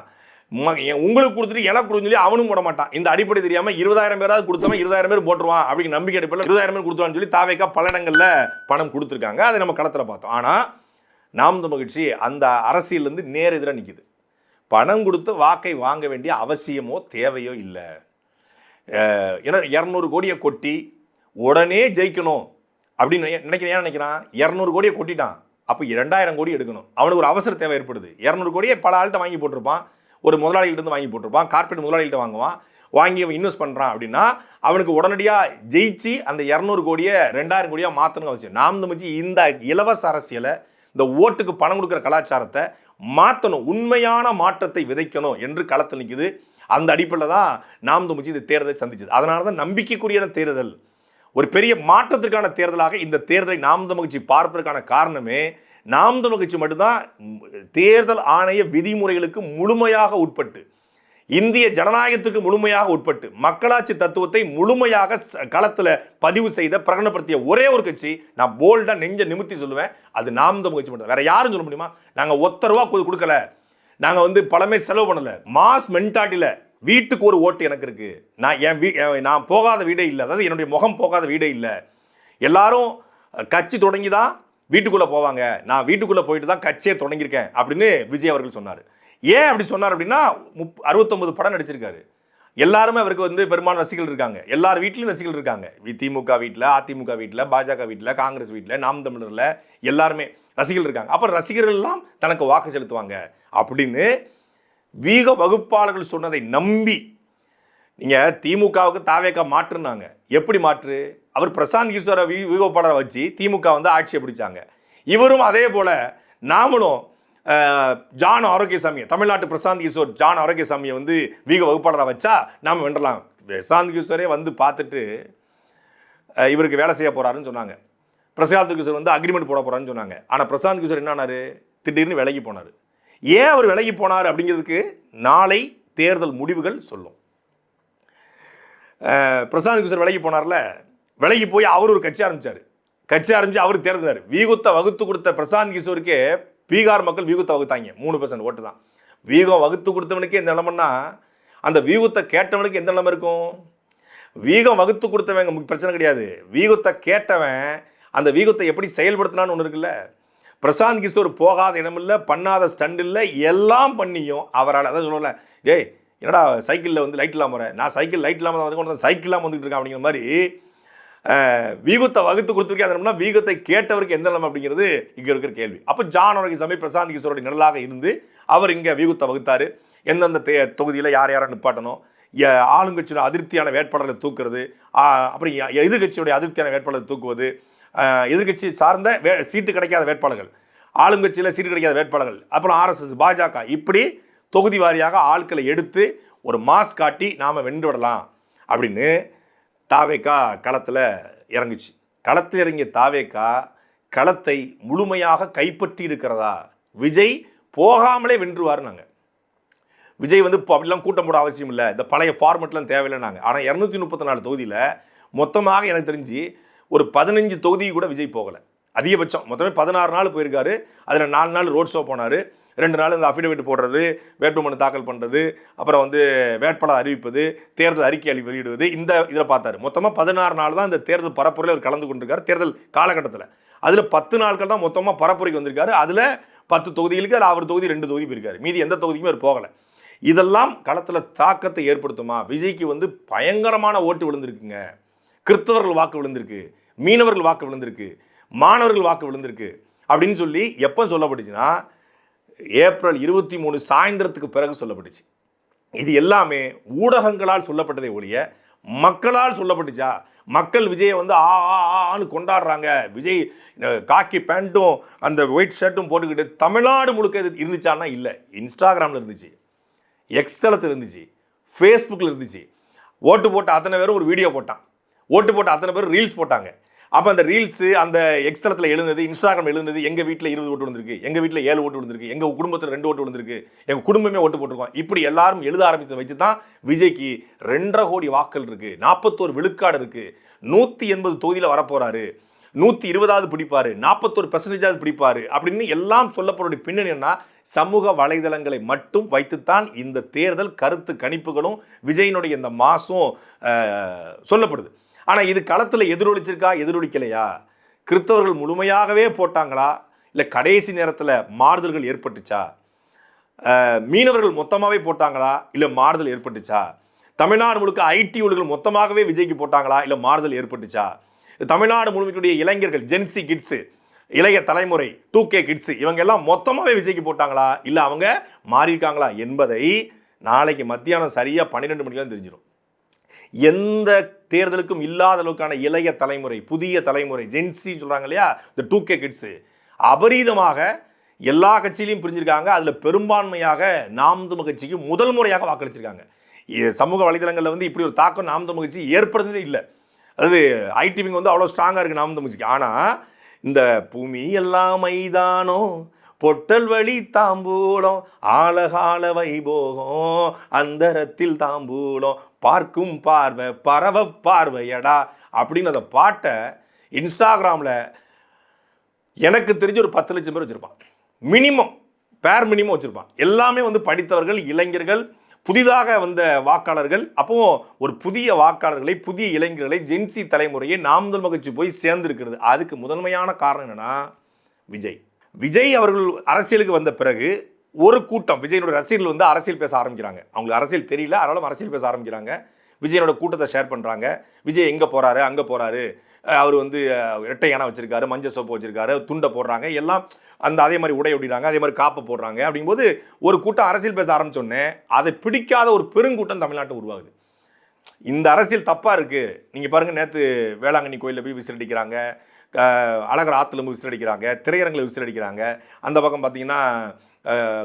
உங்களுக்கு கொடுத்துட்டு எனக்கு கொடுத்து சொல்லி அவனும் போட மாட்டான். இந்த அடிப்படை தெரியாமல் 20,000 பேராவது கொடுத்தவன் 20,000 பேர் போட்டுருவான் அப்படின்னு நம்பிக்கை அடிப்படையில் 20,000 பேர் கொடுத்துருவான்னு சொல்லி தாவேகா பல இடங்களில் பணம் கொடுத்துருக்காங்க. அதை நம்ம களத்தில் பார்த்தோம். ஆனால் நாம் தமிழ் கட்சி அந்த அரசியலேருந்து நேர் எதிராக நிற்குது. பணம் கொடுத்து வாக்கை வாங்க வேண்டிய அவசியமோ தேவையோ இல்லை. ஏன்னா 200 கோடியை கொட்டி உடனே ஜெயிக்கணும் அப்படின்னு நினைக்கிறான். 200 கோடியை கொட்டிட்டான், அப்போ 2,000 கோடி எடுக்கணும். அவனுக்கு ஒரு அவசர தேவை ஏற்படுது. 200 கோடியை பல ஆள்கிட்ட வாங்கி போட்டிருப்பான், ஒரு முதலாளிகிட்ட வாங்கி போட்டிருப்பான், கார்பரேட் முதலாளிகிட்ட வாங்கி இன்வெஸ்ட் பண்ணுறான் அப்படின்னா அவனுக்கு உடனடியாக ஜெயிச்சு அந்த 200 கோடியை 2,000 கோடியாக மாற்றணும் அவசியம். நாம் தமிழ் இந்த இலவச அரசியலை, இந்த ஓட்டுக்கு பணம் கொடுக்குற கலாச்சாரத்தை மாற்றணும், உண்மையான மாற்றத்தை விதைக்கணும் என்று களத்தில் நிற்குது. அந்த அடிப்படையில் தான் நாம் தமிழ் இந்த தேர்தலை சந்திச்சது. அதனால தான் நம்பிக்கைக்குரியான தேர்தல், ஒரு பெரிய மாற்றத்திற்கான தேர்தலாக இந்த தேர்தலை நாம் தமிழ் கட்சி பார்ப்பதற்கான காரணமே நாம் தமிழ் கட்சி மட்டும்தான் தேர்தல் ஆணைய விதிமுறைகளுக்கு முழுமையாக உட்பட்டு, இந்திய ஜனநாயகத்துக்கு முழுமையாக உட்பட்டு, மக்களாட்சி தத்துவத்தை முழுமையாக களத்தில் பதிவு செய்த பிரகடனப்படுத்திய ஒரே ஒரு கட்சி. நான் போல்டா நெஞ்ச நிமித்தி சொல்லுவேன், அது நாம் தமிழ் கட்சி மட்டும். வேற யாரும் சொல்ல முடியுமா? நாங்கள் ஒத்த ரூபா கொடுக்கல, நாங்கள் வந்து பழமை செலவு பண்ணல, மாஸ் மென்டாலிட்டியில் வீட்டுக்கு ஒரு ஓட்டு எனக்கு இருக்கு, நான் போகாத வீடே இல்லை, அதாவது என்னுடைய முகம் போகாத வீடே இல்லை, எல்லாரும் கட்சி தொடங்கி தான் வீட்டுக்குள்ளே போவாங்க, நான் வீட்டுக்குள்ளே போயிட்டு தான் கட்சியை தொடங்கியிருக்கேன் அப்படின்னு விஜய் அவர்கள் சொன்னார். ஏன் அப்படி சொன்னார் அப்படின்னா 69 படம் நடிச்சிருக்காரு. எல்லாருமே அவருக்கு வந்து பெரும்பாலும் ரசிகர்கள் இருக்காங்க. எல்லார் வீட்லையும் ரசிகர்கள் இருக்காங்க. திமுக வீட்டில், அதிமுக வீட்டில், பாஜக வீட்டில், காங்கிரஸ் வீட்டில், நாம் தமிழரில் எல்லாருமே ரசிகர்கள் இருக்காங்க. அப்புறம் ரசிகர்கள் எல்லாம் தனக்கு வாக்கு செலுத்துவாங்க அப்படின்னு வீக வகுப்பாளர்கள் சொன்னதை நம்பி நீங்கள் திமுகவுக்கு தாவேகா மாற்றுனாங்க. எப்படி மாற்று? அவர் பிரசாந்த் கிஷோரை வீகோப்பாளரை வச்சு திமுக வந்து ஆட்சியை பிடிச்சாங்க. இவரும் அதே போல் நாமளும் ஜான் ஆரோக்கியசாமியை, தமிழ்நாட்டு பிரசாந்த் கிஷோர் ஜான் ஆரோக்கியசாமியை வந்து வீக வகுப்பாளராக வச்சா நாம் வென்றலாம். பிரசாந்த் கிஷோரே வந்து பார்த்துட்டு இவருக்கு வேலை செய்ய போகிறாருன்னு சொன்னாங்க. பிரசாந்த் கிஷோர் வந்து அக்ரிமெண்ட் போட போகிறாருன்னு சொன்னாங்க. ஆனால் பிரசாந்த் கிஷோர் என்ன ஆனார்? திடீர்னு விலகி போனார். ஏன் அவர் விலகி போனார் அப்படிங்கிறதுக்கு நாளை தேர்தல் முடிவுகள் சொல்லும். பிரசாந்த் கிஷோர் விலகி போனார்ல, விலகி போய் அவர் ஒரு கட்சி ஆரம்பிச்சு அவர் தேர்ந்தார். வீகத்தை வகுத்து கொடுத்த பிரசாந்த் கிஷோருக்கே பீகார் மக்கள் வீகத்தை வகுத்தாங்க. 3% ஓட்டு தான். வீகம் வகுத்து கொடுத்தவனுக்கு எந்த நிலைமைன்னா அந்த வீகத்தை கேட்டவனுக்கு எந்த நிலைமை இருக்கும்? வீகம் வகுத்து கொடுத்தவன் பிரச்சனை கிடையாது, வீகத்தை கேட்டவன் அந்த வீகத்தை எப்படி செயல்படுத்தினான்னு ஒன்று இருக்குல்ல. பிரசாந்த் கிஷோர் போகாத இடமில்லை, பண்ணாத ஸ்டண்ட் இல்லை, எல்லாம் பண்ணியும் அவரால், அதான் சொல்லல, டேய் என்னடா சைக்கிளில் வந்து லைட் இல்லாமல் வரேன், நான் சைக்கிள் லைட் இல்லாமல் வந்து சைக்கிள் இல்லாமல் வந்துட்டு இருக்கேன் அப்படிங்கிற மாதிரி வீகத்தை வகுத்து கொடுத்துருக்கேன். வீகத்தை கேட்டவருக்கு எந்த நிலைமை அப்படிங்கிறது இங்கே இருக்கிற கேள்வி. அப்போ ஜான் ஆரோக்கியசாமி பிரசாந்த் கிஷோருடைய நிழலாக இருந்து அவர் இங்கே வீகத்தை வகுத்தார். எந்தெந்த தொகுதியில் யாரை நிப்பாட்டணும், ஆளுங்கட்சியோட அதிருப்தியான வேட்பாளர்களை தூக்குறது, அப்புறம் எதிர்கட்சியுடைய அதிருப்தியான வேட்பாளரை தூக்குவது, எதிர்கட்சி சார்ந்த சீட்டு கிடைக்காத வேட்பாளர்கள், ஆளுங்கட்சியில் சீட்டு கிடைக்காத வேட்பாளர்கள், அப்புறம் RSS, பாஜக, இப்படி தொகுதி வாரியாக ஆட்களை எடுத்து ஒரு மாஸ் காட்டி நாம் வென்று விடலாம் அப்படின்னு தாவேகா களத்தில் இறங்குச்சு. களத்தில் இறங்கிய தாவேகா களத்தை முழுமையாக கைப்பற்றி இருக்கிறதா? விஜய் போகாமலே வென்றுவாருனாங்க. விஜய் வந்து அப்படிலாம் கூட்டம் போட அவசியம் இல்லை, இந்த பழைய ஃபார்மெட்லாம் தேவையில்லைனாங்க. ஆனால் 234 தொகுதியில் மொத்தமாக எனக்கு தெரிஞ்சு ஒரு 15 தொகுதி கூட விஜய் போகலை. அதிகபட்சம் மொத்தமே 16 நாள் போயிருக்காரு. அதில் 4 நாள் ரோட் ஷோ போனார், 2 நாள் இந்த அஃபிடவிட் போடுறது, வேட்புமனு தாக்கல் பண்ணுறது, அப்புறம் வந்து வேட்பாளர் அறிவிப்பது, தேர்தல் அறிக்கை வெளியிடுவது, இந்த இதில் பார்த்தாரு. மொத்தமாக 16 நாள் தான் இந்த தேர்தல் பரப்புரையில் அவர் கலந்து கொண்டிருக்காரு தேர்தல் காலகட்டத்தில். அதில் 10 நாட்கள் தான் மொத்தமாக பரப்புரைக்கு வந்திருக்காரு. அதில் 10 தொகுதிகளுக்கு அதில் அவர் தொகுதி 2 தொகுதி போயிருக்காரு, மீதி எந்த தொகுதிக்குமே அவர் போகலை. இதெல்லாம் களத்தில் தாக்கத்தை ஏற்படுத்துமா? விஜய்க்கு வந்து பயங்கரமான ஓட்டு விழுந்திருக்குங்க. கிறிஸ்தவர்கள் வாக்கு விழுந்திருக்கு, மீனவர்கள் வாக்கு விழுந்திருக்கு, மாணவர்கள் வாக்கு விழுந்திருக்கு அப்படின்னு சொல்லி எப்போ சொல்லப்பட்டுச்சுன்னா ஏப்ரல் 23 சாயந்தரத்துக்கு பிறகு சொல்லப்பட்டுச்சு. இது எல்லாமே ஊடகங்களால் சொல்லப்பட்டதை ஒழிய மக்களால் சொல்லப்பட்டுச்சா? மக்கள் விஜயை வந்து ஆன்னு கொண்டாடுறாங்க, விஜய் காக்கி பேண்ட்டும் அந்த ஒயிட் ஷர்ட்டும் போட்டுக்கிட்டு தமிழ்நாடு முழுக்க இது இருந்துச்சான்னா இல்லை. இன்ஸ்டாகிராமில் இருந்துச்சு, எக்ஸ் தளத்தில் இருந்துச்சு, ஃபேஸ்புக்கில் இருந்துச்சு. ஓட்டு போட்ட அத்தனை பேரும் ஒரு வீடியோ போட்டான், ஓட்டு போட்ட அத்தனை பேரும் ரீல்ஸ் போட்டாங்க. அப்போ அந்த ரீல்ஸு அந்த எக்ஸ் தளத்தில் எழுந்தது, இன்ஸ்டாகிராம் எழுந்தது, எங்கள் வீட்டில் 20 ஓட்டு விழுந்திருக்கு, எங்கள் வீட்டில் 7 ஓட்டு விழுந்திருக்கு, எங்கள் குடும்பத்தில் 2 ஓட்டு விழுந்திருக்கு, எங்கள் குடும்பமே ஓட்டு போட்டிருக்கோம், இப்படி எல்லாரும் எழுத ஆரம்பித்து வச்சு தான் விஜய்க்கு 2.5 கோடி வாக்கள் இருக்குது, 41 விழுக்காடு இருக்குது, 180 தொகுதியில் வரப்போறாரு, 120வது பிடிப்பாரு, 41% பிடிப்பாரு அப்படின்னு எல்லாம் சொல்லப்படுற பின்னணி என்ன? சமூக வலைதளங்களை மட்டும் வைத்துத்தான் இந்த தேர்தல் கருத்து கணிப்புகளும் விஜயினுடைய இந்த மாசும் சொல்லப்படுது. ஆனால் இது களத்தில் எதிரொலிச்சிருக்கா, எதிரொலிக்கலையா? கிறிஸ்தவர்கள் முழுமையாகவே போட்டாங்களா, இல்லை கடைசி நேரத்தில் மாறுதல்கள் ஏற்பட்டுச்சா? மீனவர்கள் மொத்தமாகவே போட்டாங்களா, இல்லை மாறுதல் ஏற்பட்டுச்சா? தமிழ்நாடு முழுக்க ஐடி ஊழியர்கள் மொத்தமாகவே விஜய்க்கு போட்டாங்களா, இல்லை மாறுதல் ஏற்பட்டுச்சா? தமிழ்நாடு முழுமைக்குடைய இளைஞர்கள், ஜென்சி கிட்ஸு, இளைய தலைமுறை 2K கிட்ஸு, இவங்க எல்லாம் மொத்தமாகவே விஜய்க்கு போட்டாங்களா, இல்லை அவங்க மாறியிருக்காங்களா என்பதை நாளைக்கு மத்தியானம் சரியாக 12 மணிக்கெல்லாம் தெரிஞ்சிடும். எந்த தேர்தலுக்கும் இல்லாத அளவுக்கான இளைய தலைமுறை, புதிய தலைமுறை, ஜென்சி சொல்கிறாங்க இல்லையா, இந்த 2K கிட்ஸு அபரீதமாக எல்லா கட்சியிலையும் பிரிஞ்சிருக்காங்க. அதில் பெரும்பான்மையாக நாம் தமிழ் கட்சிக்கு முதல் முறையாக வாக்களிச்சிருக்காங்க. சமூக வலைதளங்களில் வந்து இப்படி ஒரு தாக்கம் நாம் தமிழ் கட்சி ஏற்படுத்ததே இல்லை. அதாவது ஐடிவிங் வந்து அவ்வளோ ஸ்ட்ராங்காக இருக்குது நாம் தமிழ் கட்சிக்கு. ஆனால் இந்த பூமி எல்லாம் மைதானம், பொட்டல் வழி தாம்பூலம், ஆழகால வைபோகம், அந்தரத்தில் தாம்பூலம், பார்க்கும் பார்வை பரவ பார்வையடா அப்படின்னு அந்த பாட்டை இன்ஸ்டாகிராமில் எனக்கு தெரிஞ்ச ஒரு 10 லட்சம் பேர் வச்சுருப்பான். மினிமம் வச்சுருப்பான். எல்லாமே வந்து படித்தவர்கள், இளைஞர்கள், புதிதாக வந்த வாக்காளர்கள். அப்போ ஒரு புதிய வாக்காளர்களை, புதிய இளைஞர்களை, ஜென்சி தலைமுறையை நாம் தமிழ் கட்சி போய் சேர்ந்திருக்கிறது. அதுக்கு முதன்மையான காரணம் என்னன்னா விஜய் அவர்கள் அரசியலுக்கு வந்த பிறகு ஒரு கூட்டம் விஜயனோட ரசிகர்கள் வந்து அரசியல் பேச ஆரம்பிக்கிறாங்க. அவங்களுக்கு அரசியல் தெரியல, அதனால அரசியல் பேச ஆரம்பிக்கிறாங்க. விஜயனோட கூட்டத்தை ஷேர் பண்ணுறாங்க. விஜய் எங்கே போகிறாரு, அங்கே போகிறாரு, அவர் வந்து இரட்டை யானை வச்சிருக்காரு, மஞ்சள் சோப்பு வச்சிருக்காரு, துண்டை போடுறாங்க, எல்லாம் அந்த அதே மாதிரி உடை ஒடிறாங்க, அதே மாதிரி காப்பை போடுறாங்க. அப்படிங்கும்போது ஒரு கூட்டம் அரசியல் பேச ஆரம்பிச்சோடனே அதை பிடிக்காத ஒரு பெருங்கூட்டம் தமிழ்நாட்டில் உருவாகுது. இந்த அரசியல் தப்பாக இருக்குது. நீங்கள் பாருங்கள், நேற்று வேளாங்கண்ணி கோயிலில் போய் விசில் அடிக்கிறாங்க, அழகர் ஆற்றுல விசில் அடிக்கிறாங்க, திரையரங்கில் விசில் அடிக்கிறாங்க, அந்த பக்கம் பார்த்தீங்கன்னா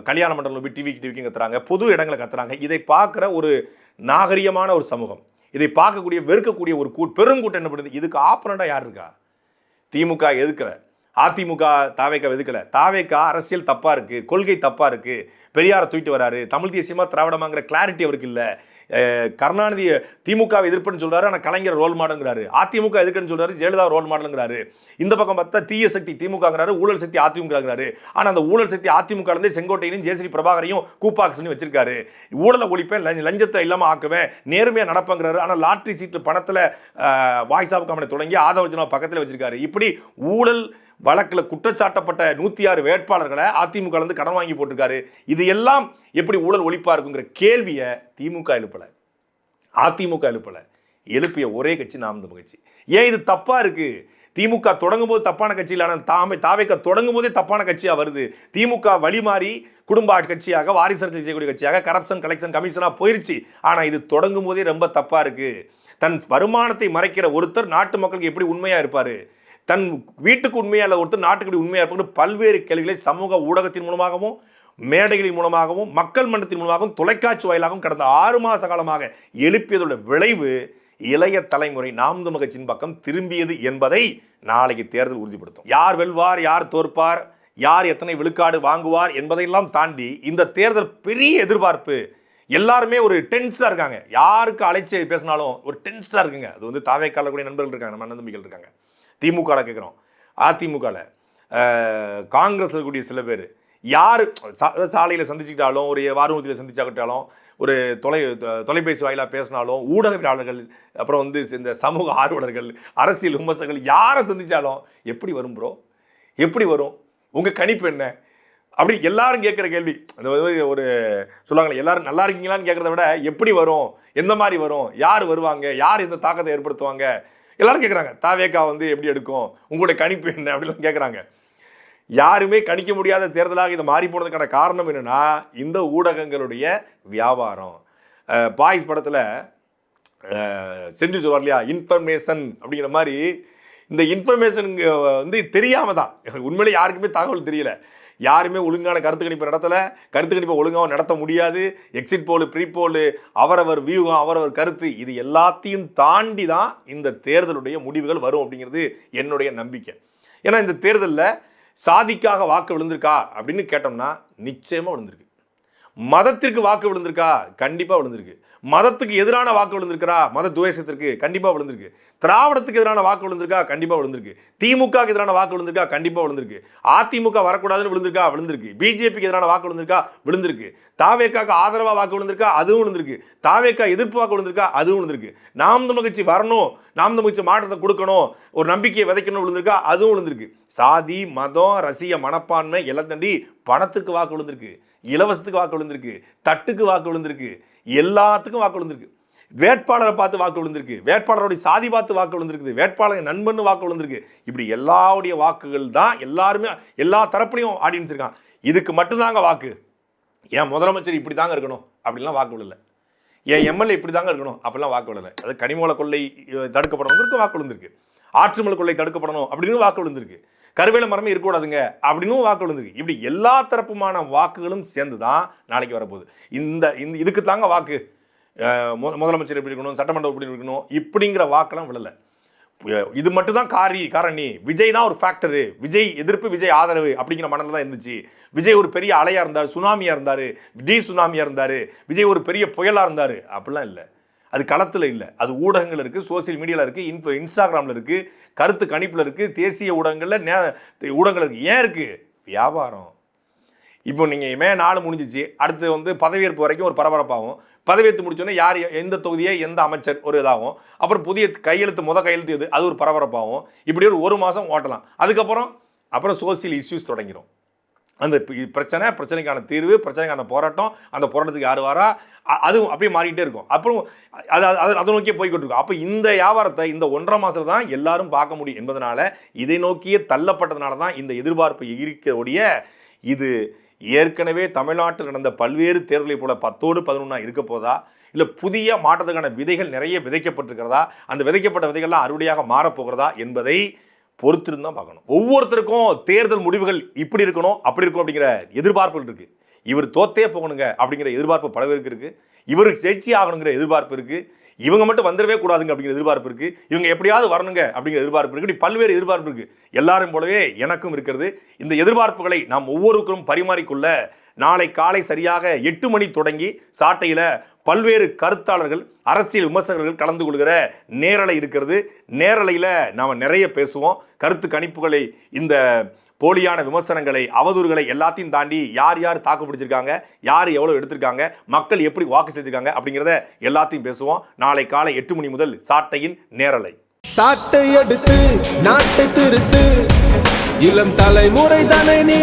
கல்யாண மண்டபத்தில் போய் டிவிக்கு கத்துறாங்க, பொது இடங்களை கத்துறாங்க. இதை பார்க்குற ஒரு நாகரிகமான ஒரு சமூகம், இதை பார்க்கக்கூடிய வெறுக்கக்கூடிய ஒரு பெருங்கூட்டம் என்ன பண்ணுது? இதுக்கு ஆப்பரண்டாக யார் இருக்கா? திமுக எதுக்கல, அதிமுக தாவேக்கா எதுக்கல. தாவேக்கா அரசியல் தப்பாக இருக்குது, கொள்கை தப்பாக இருக்குது, பெரியாரை தூக்கிட்டு வராரு, தமிழ் தேசியமாக திராவிடமாங்கிற கிளாரிட்டி அவருக்கு இல்லை. கருணாநிதி திமுகவை எதிர்ப்புன்னு சொல்றாரு, ஆனால் கலைஞர் ரோல் மாடல்ங்கிறாரு. அதிமுக எதிர்க்குன்னு சொல்றாரு, ஜெயலலிதா ரோல் மாடலுங்கிறாரு. இந்த பக்கம் பார்த்தா தீய சக்தி திமுகங்கிறாரு, ஊழல் சக்தி அதிமுகங்கிறாரு. ஆனால் அந்த ஊழல் சக்தி அதிமுக இருந்தே செங்கோட்டையிலும் ஜெயஸ்ரீ பிரபாகரையும் கூப்பாக்ஸ்னு வச்சிருக்காரு. ஊழலை ஒழிப்பேன், லஞ்சத்தை இல்லாமல் ஆக்குவேன், நேர்மையாக நடப்பங்கிறாரு. ஆனால் லாட்ரி சீட்டு பணத்தில் வாய்ஸ் ஆஃப் கம்பெனி தொடங்கி ஆதவர்ஜனா பக்கத்தில் வச்சிருக்காரு. இப்படி ஊழல் வழக்கில் குற்றச்சாட்டப்பட்ட 106 வேட்பாளர்களை அதிமுக இருந்து கடன் வாங்கி போட்டிருக்காரு. இது எல்லாம் எப்படி ஊழல் ஒழிப்பா இருக்குங்கிற கேள்வியை திமுக எழுப்பல, அதிமுக எழுப்பல. எழுப்பிய ஒரே கட்சி நாம் தமிழ் கட்சி. ஏன் இது தப்பா இருக்கு? திமுக தொடங்கும் போது தப்பான கட்சியிலான தாவேக்கா தொடங்கும் போதே தப்பான கட்சியா வருது. திமுக வழி மாறி குடும்ப கட்சியாக, வாரிசு அரசியல் செய்யக்கூடிய கட்சியாக, கரப்ஷன் கலெக்ஷன் கமிஷனா போயிருச்சு. ஆனா இது தொடங்கும் போதே ரொம்ப தப்பா இருக்கு. தன் வருமானத்தை மறைக்கிற ஒருத்தர் நாட்டு மக்களுக்கு எப்படி உண்மையா இருப்பாரு, தன் வீட்டுக்கு உண்மையா இல்ல ஒருத்தர் நாட்டுக்கு உண்மையா இருப்பாரு, பல்வேறு கேள்விகளை சமூக ஊடகத்தின் மூலமாகவும், மேடைகளின் மூலமாகவும், மக்கள் மன்றத்தின் மூலமாகவும், தொலைக்காட்சி வாயிலாகவும் கடந்த 6 மாத காலமாக எழுப்பியதோட விளைவு இளைய தலைமுறை நாம் தமிழர் கட்சியின் பக்கம் திரும்பியது என்பதை நாளைக்கு தேர்தல் உறுதிப்படுத்தும். யார் வெல்வார், யார் தோற்பார், யார் எத்தனை விழுக்காடு வாங்குவார் என்பதையெல்லாம் தாண்டி இந்த தேர்தல் பெரிய எதிர்பார்ப்பு. எல்லாருமே ஒரு டென்ஸா இருக்காங்க. யாருக்கு அழைச்சி பேசினாலும் ஒரு டென்ஸா இருக்குங்க. அது வந்து தாவேக்கால கூடிய நண்பர்கள் இருக்காங்க, நம்ம அண்ணன் தம்பிகள் இருக்காங்க. திமுக கேட்குறோம், அதிமுக, காங்கிரஸ் இருக்கக்கூடிய சில பேர் யார் சாலையில் சந்திச்சுக்கிட்டாலும், ஒரு வாரூர்தியில் சந்திச்சாக்கிட்டாலும், ஒரு தொலைபேசி வாயிலாக பேசினாலும், ஊடகவியலாளர்கள், அப்புறம் வந்து இந்த சமூக ஆர்வலர்கள், அரசியல் விமர்சகர்கள் யாரை சந்திச்சாலும் எப்படி வரும் ப்ரோ, எப்படி வரும், உங்கள் கணிப்பு என்ன அப்படி எல்லாரும் கேட்குற கேள்வி. ஒரு சொல்லுவாங்களே, எல்லாரும் நல்லா இருக்கீங்களான்னு கேட்குறத விட எப்படி வரும், எந்த மாதிரி வரும், யார் வருவாங்க, யார் இந்த தாக்கத்தை ஏற்படுத்துவாங்க, எல்லாரும் கேட்குறாங்க. தாவேக்கா வந்து எப்படி எடுக்கும், உங்களுடைய கணிப்பு என்ன அப்படிலாம் கேட்குறாங்க. யாருமே கணிக்க முடியாத தேர்தலாக இதை மாறி போனதுக்கான காரணம் என்னன்னா இந்த ஊடகங்களுடைய வியாபாரம். பாய்ஸ் படத்தில் செஞ்சு சொல்வார் இல்லையா, இன்ஃபர்மேஷன் அப்படிங்கிற மாதிரி இந்த இன்ஃபர்மேஷன் வந்து தெரியாம தான், உண்மையிலே யாருக்குமே தகவல் தெரியல. யாருமே ஒழுங்கான கருத்து கணிப்பு நடத்தலை, கருத்து கணிப்பை ஒழுங்காக நடத்த முடியாது. எக்ஸிட் போலு, ப்ரீ போலு, அவரவர் வியூகம், அவரவர் கருத்து, இது எல்லாத்தையும் தாண்டி தான் இந்த தேர்தலுடைய முடிவுகள் வரும் அப்படிங்கிறது என்னுடைய நம்பிக்கை. ஏன்னா இந்த தேர்தலில் சாதிக்காக வாக்கு விழுந்திருக்கா அப்படின்னு கேட்டோம்னா நிச்சயமா விழுந்திருக்கு. மதத்திற்கு வாக்கு விழுந்திருக்கா, கண்டிப்பா விழுந்திருக்கு. மதத்துக்கு எதிரான வாக்கு விழுந்திருக்கிறா, மத துவேஷத்திற்கு கண்டிப்பா விழுந்திருக்கு. திராவிடத்துக்கு எதிரான வாக்கு விழுந்திருக்கா, கண்டிப்பா விழுந்திருக்கு. திமுக எதிரான வாக்கு விழுந்திருக்கா, கண்டிப்பா விழுந்திருக்கு. அதிமுக வரக்கூடாதுன்னு விழுந்திருக்கா, விழுந்திருக்கு. பிஜேபிக்கு எதிரான வாக்கு விழுந்திருக்கா, விழுந்திருக்கு. தாவேக்காக்கு ஆதரவா வாக்கு விழுந்திருக்கா, அதுவும் விழுந்திருக்கு. தாவேக்கா எதிர்ப்பு வாக்கு விழுந்திருக்கா, அதுவும் விழுந்திருக்கு. நாம் தமிழர் கட்சி வரணும், நாம் தமிழர் கட்சி மாற்றத்தை கொடுக்கணும், ஒரு நம்பிக்கையை விதைக்கணும் விழுந்திருக்கா, அதுவும் விழுந்திருக்கு. சாதி, மதம், ரசிக மனப்பான்மை எல்லாம் தாண்டி பணத்துக்கு வாக்கு விழுந்திருக்கு, இலவசத்துக்கு வாக்கு விழுந்திருக்கு, தட்டுக்கு வாக்கு விழுந்திருக்கு, எல்லாத்துக்கும் வாக்கு விழுந்திருக்கு. வேட்பாளரை பார்த்து வாக்கு விழுந்திருக்கு, வேட்பாளருடைய சாதி பார்த்து வாக்கு விழுந்திருக்கு, வேட்பாளர் நண்பன் வாக்கு விழுந்திருக்கு. இப்படி எல்லாருடைய வாக்குகள் தான் எல்லாருமே எல்லா தரப்புலையும் ஆடியன்ஸ் இருக்கான். இதுக்கு மட்டும்தாங்க வாக்கு. என் முதலமைச்சர் இப்படி தாங்க இருக்கணும் அப்படின்லாம் வாக்கு விடல, என் எம்எல்ஏ இப்படி தாங்க இருக்கணும் அப்படிலாம் வாக்கு விடலை. அது கனிமூல கொள்ளை தடுக்கப்படணும் வாக்கு விழுந்திருக்கு, ஆற்றுமலை கொள்ளை தடுக்கப்படணும் அப்படின்னு வாக்கு விழுந்திருக்கு, கருவேல மரமே இருக்கக்கூடாதுங்க அப்படின்னு வாக்கு விழுந்திருக்கு. இப்படி எல்லா தரப்புமான வாக்குகளும் சேர்ந்து தான் நாளைக்கு வரப்போகுது. இந்த இதுக்கு தாங்க வாக்கு, முதலமைச்சர் எப்படி இருக்கணும், சட்டமன்றம் எப்படி இருக்கணும் இப்படிங்கிற வாக்கெல்லாம் விழலை. இது மட்டும் தான் காரணி. விஜய் தான் ஒரு ஃபேக்டரு, விஜய் எதிர்ப்பு, விஜய் ஆதரவு அப்படிங்கிற மனநிலை தான் இருந்துச்சு. விஜய் ஒரு பெரிய அலையா இருந்தார், சுனாமியா இருந்தார், சுனாமியா இருந்தார், விஜய் ஒரு பெரிய புயலா இருந்தார், அப்படிலாம் இல்லை. அது களத்தில் இல்லை, அது ஊடகங்கள் இருக்குது, சோசியல் மீடியாவில் இருக்குது, இன்ஸ்டாகிராமில் இருக்குது, கருத்து கணிப்பில் இருக்குது, தேசிய ஊடகங்களில் ஊடகங்கள் இருக்குது. ஏன் இருக்குது? வியாபாரம். இப்போ நீங்கள் நாள் முடிஞ்சிச்சு, அடுத்து வந்து பதவியேற்பு வரைக்கும் ஒரு பரபரப்பாகும். பதவியேற்று முடிச்சோன்னே யார் எந்த தொகுதியை எந்த அமைச்சர் ஒரு இதாகும், அப்புறம் புதிய கையெழுத்து எது அது ஒரு பரபரப்பாகும். இப்படி ஒரு மாதம் ஓட்டலாம். அப்புறம் சோசியல் இஷ்யூஸ் தொடங்கிடும். அந்த பிரச்சனைக்கான தீர்வு, பிரச்சனைக்கான போராட்டம், அந்த போராட்டத்துக்கு யார் வரா, அதுவும் அப்படியே மாறிக்கிட்டே இருக்கும். அப்புறம் அதை நோக்கியே போய்கிட்டு இருக்கும். அப்போ இந்த வியாபாரத்தை இந்த 1.5 மாதத்துல தான் எல்லாரும் பார்க்க முடியும் என்பதனால, இதை நோக்கியே தள்ளப்பட்டதுனால தான் இந்த எதிர்பார்ப்பு இருக்கக்கூடிய. இது ஏற்கனவே தமிழ்நாட்டில் நடந்த பல்வேறு தேர்தலை போல 10ஓடு 11 இருக்க போதா, இல்லை புதிய மாற்றத்துக்கான விதைகள் நிறைய விதைக்கப்பட்டிருக்கிறதா, அந்த விதைக்கப்பட்ட விதைகள்லாம் அறுவடையாக மாறப்போகிறதா என்பதை பொறுத்திருந்து தான் பார்க்கணும். ஒவ்வொருத்தருக்கும் தேர்தல் முடிவுகள் இப்படி இருக்கணும், அப்படி இருக்கும் அப்படிங்கிற எதிர்பார்ப்புகள் இருக்கு. இவர் தோத்தே போகணுங்க அப்படிங்கிற எதிர்பார்ப்பு பல பேருக்கு இருக்கு. இவருக்கு ஜெயிச்சி ஆகணுங்கிற எதிர்பார்ப்பு இருக்கு. இவங்க மட்டும் வந்துடவே கூடாதுங்க அப்படிங்கிற எதிர்பார்ப்பு இருக்கு. இவங்க எப்படியாவது வரணுங்க அப்படிங்கிற எதிர்பார்ப்பு இருக்கு. இப்படி பல்வேறு எதிர்பார்ப்பு இருக்கு. எல்லாரும் போலவே எனக்கும் இருக்கிறது. இந்த எதிர்பார்ப்புகளை நாம் ஒவ்வொருவருக்கும் பரிமாறிக்கொள்ள நாளை காலை சரியாக 8 மணி தொடங்கி சாட்டையில பல்வேறு கருத்தாளர்கள், அரசியல் விமர்சகர்கள் கலந்து கொள்கிற நேரலை இருக்கிறது. நேரலையில் நாம் நிறைய பேசுவோம். கருத்து கணிப்புகளை, இந்த போலியான விமர்சனங்களை, அவதூறுகளை எல்லாத்தையும் தாண்டி யார் யார் தாக்கு பிடிச்சிருக்காங்க, யார் எவ்வளோ எடுத்திருக்காங்க, மக்கள் எப்படி வாக்கு செய்திருக்காங்க அப்படிங்கிறத எல்லாத்தையும் பேசுவோம். நாளை காலை 8 மணி முதல் சாட்டையின் நேரலை. சாட்டை எடுத்து நாட்டை திருத்து, இளம் தலைமுறை தானே நீ